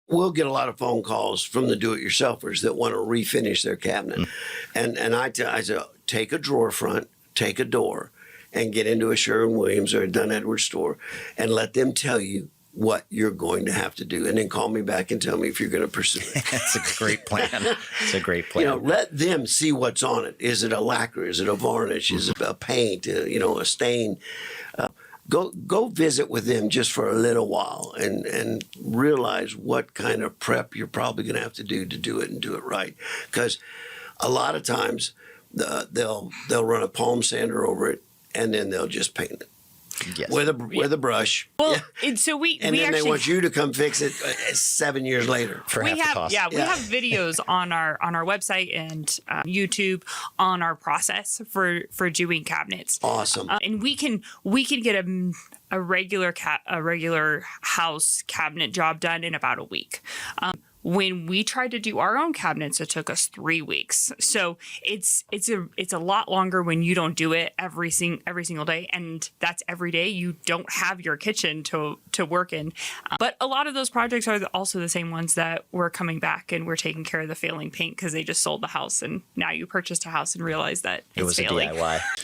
We'll get a lot of phone calls from the do-it-yourselfers that want to refinish their cabinet. And I say, take a drawer front, take a door, and get into a Sherwin-Williams or a Dunn Edwards store and let them tell you what you're going to have to do. And then call me back and tell me if you're going to pursue it. That's a great plan. It's a great plan. Let them see what's on it. Is it a lacquer? Is it a varnish? Is it a paint? A stain? Go visit with them just for a little while and realize what kind of prep you're probably going to have to do it and do it right. Because a lot of times they'll run a palm sander over it and then they'll just paint it. Yes. With a brush. Well, yeah. and so we then actually, they want you to come fix it 7 years later For we half the have cost. we have videos on our website and YouTube on our process for doing cabinets. Awesome. And we can get a regular house cabinet job done in about a week. When we tried to do our own cabinets, it took us 3 weeks. So it's a lot longer when you don't do it every single day, and that's every day. You don't have your kitchen to work in. But a lot of those projects are also the same ones that we're coming back and we're taking care of the failing paint because they just sold the house, and now you purchased a house and realize that It was failing. a DIY.